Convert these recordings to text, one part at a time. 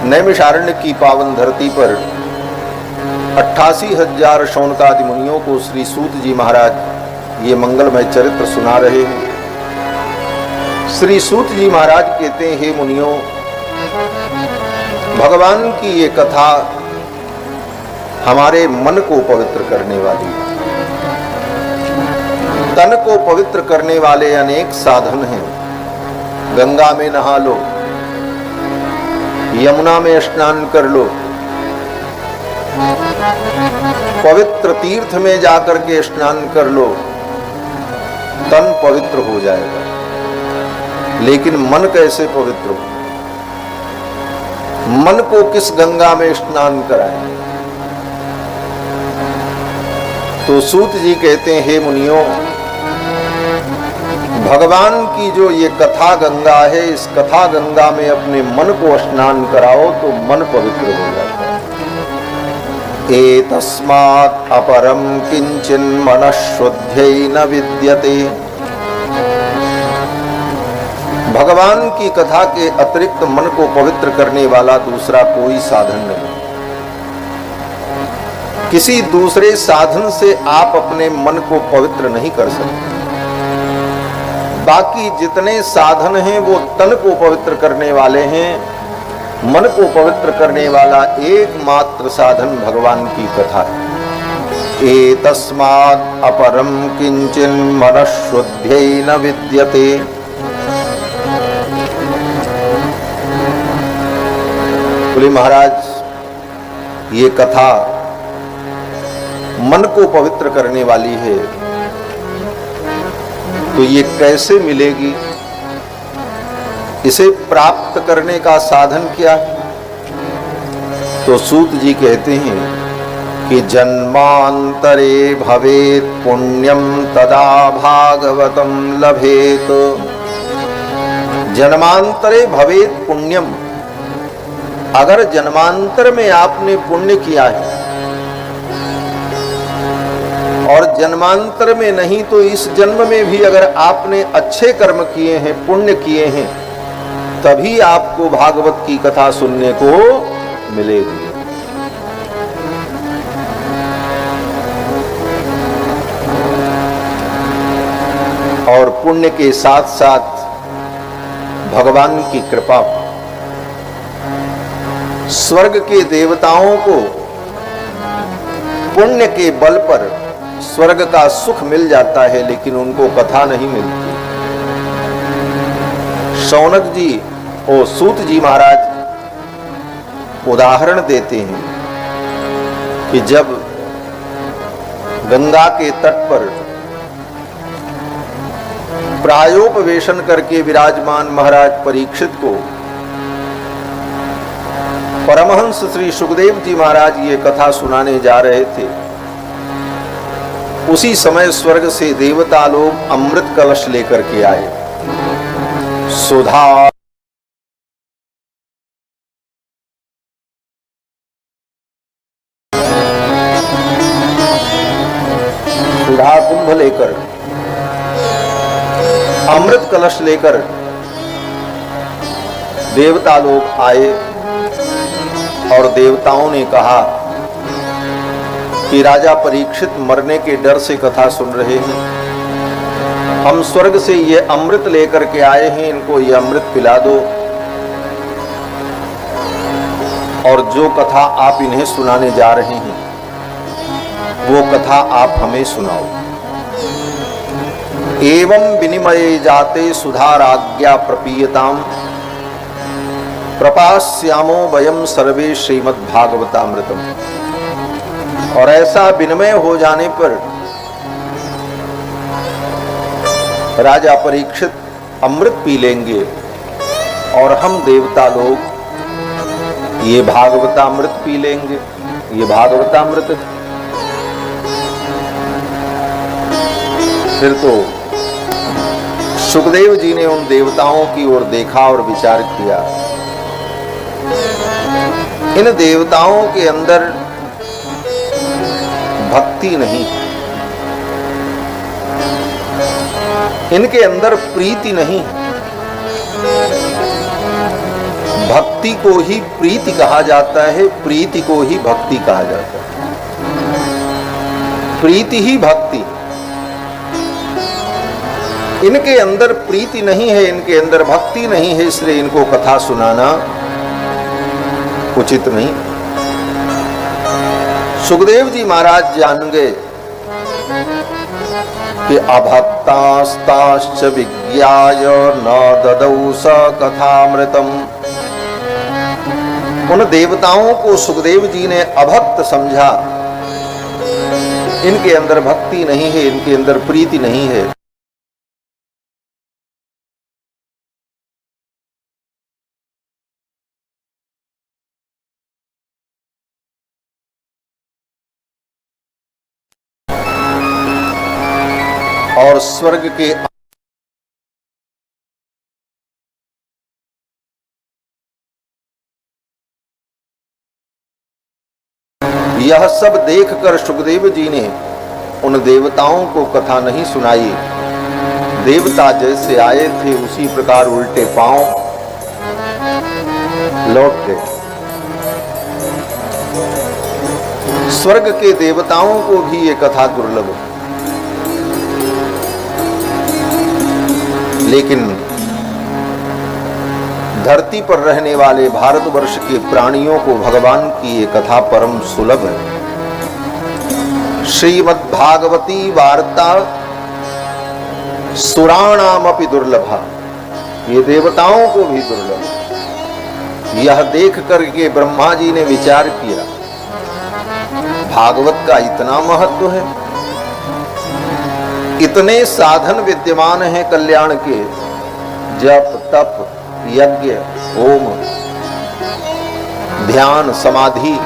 नैमिषारण्य की पावन धरती पर 88,000 शौनकादि मुनियों को श्री सूत जी महाराज ये मंगलमय चरित्र सुना रहे हैं। श्री सूत जी महाराज कहते हैं, हे मुनियों, भगवान की ये कथा हमारे मन को पवित्र करने वाली है। तन को पवित्र करने वाले अनेक साधन हैं। गंगा में नहा लो, यमुना में स्नान कर लो, पवित्र तीर्थ में जाकर के स्नान कर लो, तन पवित्र हो जाएगा। लेकिन मन कैसे पवित्र हो? मन को किस गंगा में स्नान कराएं? तो सूत जी कहते हैं, हे मुनियों, भगवान की जो ये कथा गंगा है, इस कथा गंगा में अपने मन को स्नान कराओ तो मन पवित्र हो जाता है। एतस्मात् अपरम किंचिन मनःशुद्ध्यै न विद्यते। भगवान की कथा के अतिरिक्त मन को पवित्र करने वाला दूसरा कोई साधन नहीं। किसी दूसरे साधन से आप अपने मन को पवित्र नहीं कर सकते। बाकी जितने साधन हैं वो तन को पवित्र करने वाले हैं। मन को पवित्र करने वाला एकमात्र साधन भगवान की कथा है। एतस्मात् अपरम किंचिन मनःशुद्ध्यै न विद्यते। बोले महाराज, ये कथा मन को पवित्र करने वाली है, तो ये कैसे मिलेगी? इसे प्राप्त करने का साधन क्या है? तो सूत जी कहते हैं कि जन्मांतरे भवेत् पुण्यम तदा भागवतम लभेत। जन्मांतरे भवेत् पुण्यम, अगर जन्मांतर में आपने पुण्य किया है और जन्मांतर में नहीं तो इस जन्म में भी अगर आपने अच्छे कर्म किए हैं, पुण्य किए हैं, तभी आपको भागवत की कथा सुनने को मिलेगी। और पुण्य के साथ साथ भगवान की कृपा, स्वर्ग के देवताओं को पुण्य के बल पर स्वर्ग का सुख मिल जाता है, लेकिन उनको कथा नहीं मिलती। शौनक जी और सूत जी महाराज उदाहरण देते हैं कि जब गंगा के तट पर प्रायोपवेशन करके विराजमान महाराज परीक्षित को परमहंस श्री सुखदेव जी महाराज ये कथा सुनाने जा रहे थे, उसी समय स्वर्ग से देवता लोग अमृत कलश लेकर के आए। सुधा कुंभ लेकर, अमृत कलश लेकर देवता लोग आए और देवताओं ने कहा कि राजा परीक्षित मरने के डर से कथा सुन रहे हैं, हम स्वर्ग से ये अमृत लेकर के आए हैं, इनको ये अमृत पिला दो और जो कथा आप इन्हें सुनाने जा रहे हैं वो कथा आप हमें सुनाओ। एवं विनिमये जाते सुधाराज्ञा प्रपीयताम प्रपास्यामो वयम सर्वे श्रीमद्भागवतामृतम। और ऐसा विनिमय हो जाने पर राजा परीक्षित अमृत पी लेंगे और हम देवता लोग ये भागवतामृत पी लेंगे। ये भागवतामृत फिर तो सुखदेव जी ने उन देवताओं की ओर देखा और विचार किया, इन देवताओं के अंदर भक्ति नहीं, इनके अंदर प्रीति नहीं, भक्ति को ही प्रीति कहा जाता है, प्रीति को ही भक्ति कहा जाता है। प्रीति ही भक्ति। इनके अंदर प्रीति नहीं है, इनके अंदर भक्ति नहीं है, इसलिए इनको कथा सुनाना उचित नहीं। सुखदेव जी महाराज जान गए कि अभक्तास्ताश्च विज्ञाय न ददौ स कथामृतम। उन देवताओं को सुखदेव जी ने अभक्त समझा। इनके अंदर भक्ति नहीं है, इनके अंदर प्रीति नहीं है। और स्वर्ग के यह सब देखकर सुखदेव जी ने उन देवताओं को कथा नहीं सुनाई। देवता जैसे आए थे उसी प्रकार उल्टे पांव लौट गए। स्वर्ग के देवताओं को भी ये कथा दुर्लभ, लेकिन धरती पर रहने वाले भारतवर्ष के प्राणियों को भगवान की ये कथा परम सुलभ है। श्रीमद् भागवती वार्ता सुराणामपि दुर्लभा, ये देवताओं को भी दुर्लभ है। यह देख करके ब्रह्मा जी ने विचार किया, भागवत का इतना महत्व है, इतने साधन विद्यमान हैं कल्याण के, जप तप यज्ञ होम ध्यान समाधि,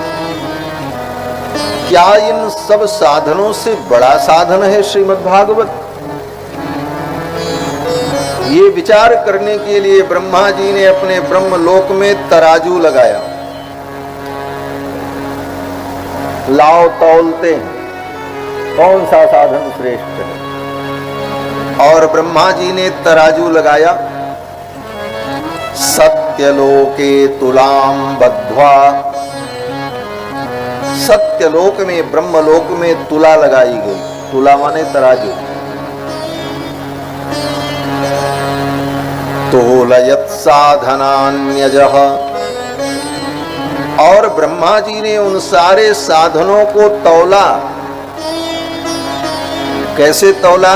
क्या इन सब साधनों से बड़ा साधन है श्रीमद् भागवत? ये विचार करने के लिए ब्रह्मा जी ने अपने ब्रह्मलोक में तराजू लगाया। लाओ तौलते हैं कौन सा साधन श्रेष्ठ है, और ब्रह्मा जी ने तराजू लगाया। सत्यलोके तुलाम बद्ध्वा, सत्यलोक में ब्रह्मलोक में तुला लगाई गई। तुला माने तराजू। तोलयत साधनान्यजः, और ब्रह्मा जी ने उन सारे साधनों को तौला। कैसे तौला?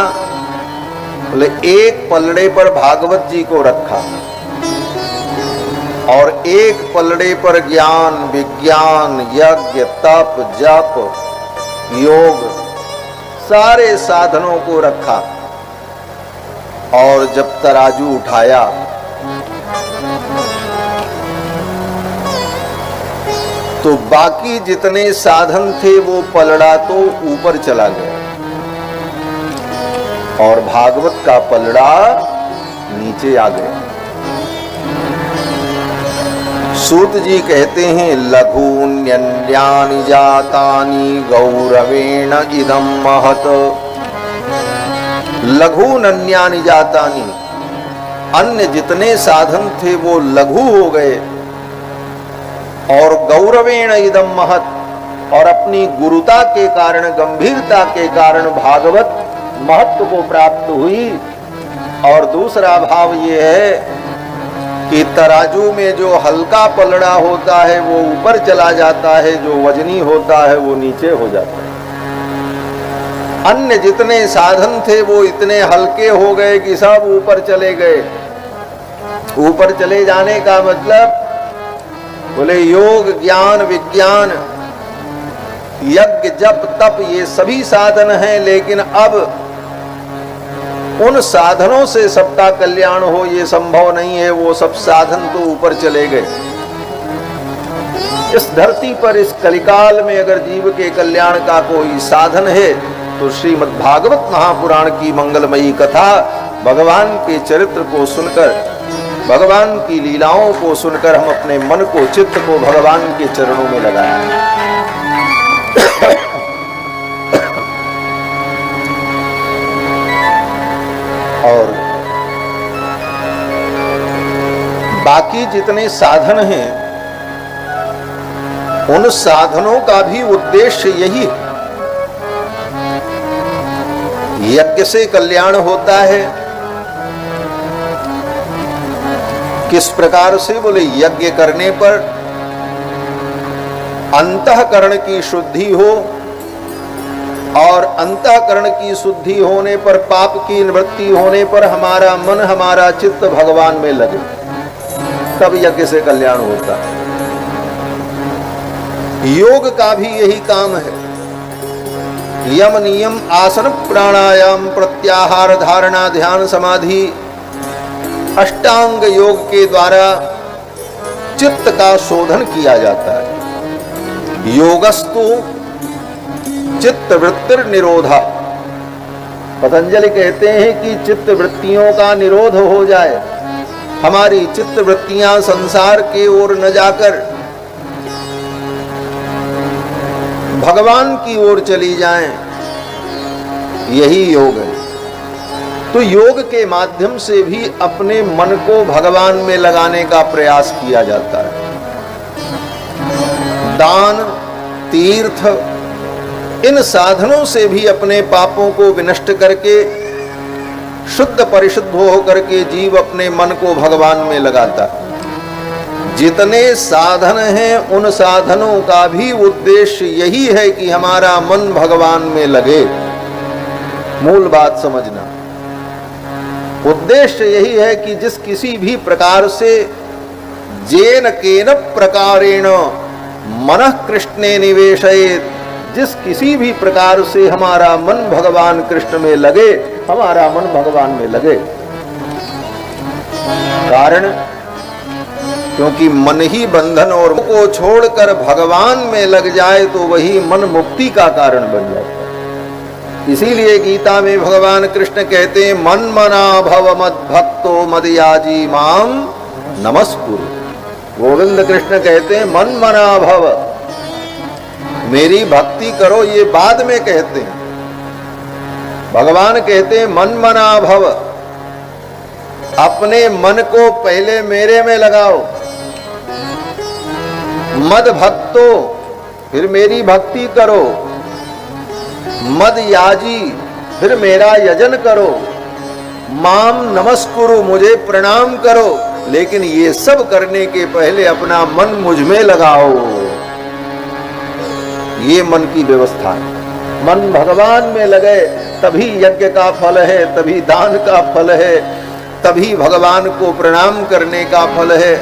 बोले एक पलड़े पर भागवत जी को रखा और एक पलड़े पर ज्ञान विज्ञान यज्ञ तप जप योग सारे साधनों को रखा। और जब तराजू उठाया तो बाकी जितने साधन थे वो पलड़ा तो ऊपर चला गया और भागवत का पलड़ा नीचे आ गया। सूत जी कहते हैं लघून्यन्यानि जातानि गौरवेण इदं महत्। लघून्यन्यानि जातानि, अन्य जितने साधन थे वो लघु हो गए और गौरवेण इदं महत्, और अपनी गुरुता के कारण गंभीरता के कारण भागवत महत्व को प्राप्त हुई। और दूसरा भाव ये है कि तराजू में जो हल्का पलड़ा होता है वो ऊपर चला जाता है, जो वजनी होता है वो नीचे हो जाता है। अन्य जितने साधन थे वो इतने हल्के हो गए कि सब ऊपर चले गए। ऊपर चले जाने का मतलब बोले योग ज्ञान विज्ञान यज्ञ जप तप ये सभी साधन हैं, लेकिन अब उन साधनों से सबका कल्याण हो ये संभव नहीं है। वो सब साधन तो ऊपर चले गए। इस धरती पर इस कलिकाल में अगर जीव के कल्याण का कोई साधन है तो श्रीमद् भागवत महापुराण की मंगलमयी कथा, भगवान के चरित्र को सुनकर, भगवान की लीलाओं को सुनकर हम अपने मन को चित्त को भगवान के चरणों में लगाएं। और बाकी जितने साधन हैं उन साधनों का भी उद्देश्य यही है। यज्ञ से कल्याण होता है। किस प्रकार से? बोले यज्ञ करने पर अंतःकरण की शुद्धि हो, और अंतःकरण की शुद्धि होने पर, पाप की निवृत्ति होने पर हमारा मन, हमारा चित्त भगवान में लगे, तब यज्ञ से कल्याण होता है। योग का भी यही काम है। यम, नियम, आसन, प्राणायाम, प्रत्याहार, धारणा, ध्यान, समाधि, अष्टांग योग के द्वारा चित्त का शोधन किया जाता है। योगस्तु चित्त वृत्तिर निरोधा। पतंजलि कहते हैं कि चित्त वृत्तियों का निरोध हो जाए, हमारी चित्त वृत्तियां संसार के ओर न जाकर भगवान की ओर चली जाएं, यही योग है। तो योग के माध्यम से भी अपने मन को भगवान में लगाने का प्रयास किया जाता है। दान, तीर्थ, इन साधनों से भी अपने पापों को विनष्ट करके शुद्ध परिशुद्ध होकर के जीव अपने मन को भगवान में लगाता है। जितने साधन हैं उन साधनों का भी उद्देश्य यही है कि हमारा मन भगवान में लगे। मूल बात समझना, उद्देश्य यही है कि जिस किसी भी प्रकार से जेन केन प्रकारेण मनः कृष्णे निवेशयेत्, जिस किसी भी प्रकार से हमारा मन भगवान कृष्ण में लगे, हमारा मन भगवान में लगे। कारण, क्योंकि मन ही बंधन और को छोड़कर भगवान में लग जाए तो वही मन मुक्ति का कारण बन जाए। इसीलिए गीता में भगवान कृष्ण कहते हैं, मन मना भव मद भक्तो मदयाजी माम नमस्कुरु। गोविंद कृष्ण कहते हैं मन मना भव, मेरी भक्ति करो, ये बाद में कहते हैं। भगवान कहते हैं मन मना भव, अपने मन को पहले मेरे में लगाओ। मद भक्तो, फिर मेरी भक्ति करो। मद याजी, फिर मेरा यजन करो। माम नमस्कुरु, मुझे प्रणाम करो। लेकिन ये सब करने के पहले अपना मन मुझ में लगाओ। ये मन की व्यवस्था है। मन भगवान में लगे तभी यज्ञ का फल है, तभी दान का फल है, तभी भगवान को प्रणाम करने का फल है।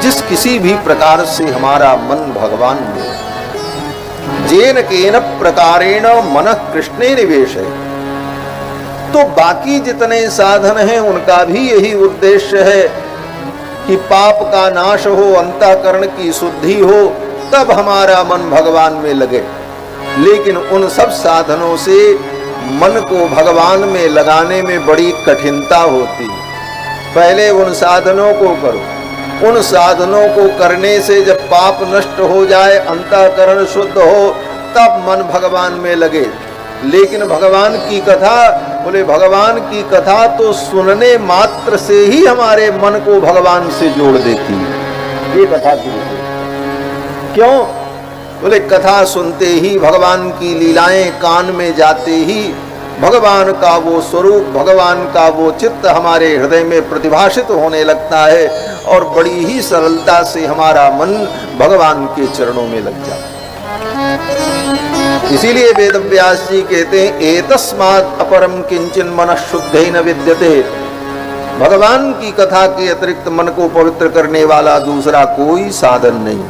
जिस किसी भी प्रकार से हमारा मन भगवान में, जेन केन प्रकारेण मनः कृष्णे निवेशय, तो बाकी जितने साधन हैं उनका भी यही उद्देश्य है कि पाप का नाश हो, अंतःकरण की शुद्धि हो, तब हमारा मन भगवान में लगे। लेकिन उन सब साधनों से मन को भगवान में लगाने में बड़ी कठिनता होती है। पहले उन साधनों को करो, उन साधनों को करने से जब पाप नष्ट हो जाए, अंतःकरण शुद्ध हो, तब मन भगवान में लगे। लेकिन भगवान की कथा, बोले भगवान की कथा तो सुनने मात्र से ही हमारे मन को भगवान से जोड़ देती है। ये कथा की क्यों? बोले कथा सुनते ही, भगवान की लीलाएं कान में जाते ही भगवान का वो स्वरूप, भगवान का वो चित्त हमारे हृदय में प्रतिभाषित होने लगता है और बड़ी ही सरलता से हमारा मन भगवान के चरणों में लग जाता है। इसीलिए वेदव्यास जी कहते हैं, एतस्मात् अपरम किंचन मनः शुद्धेन विद्यते। भगवान की कथा के अतिरिक्त मन को पवित्र करने वाला दूसरा कोई साधन नहीं।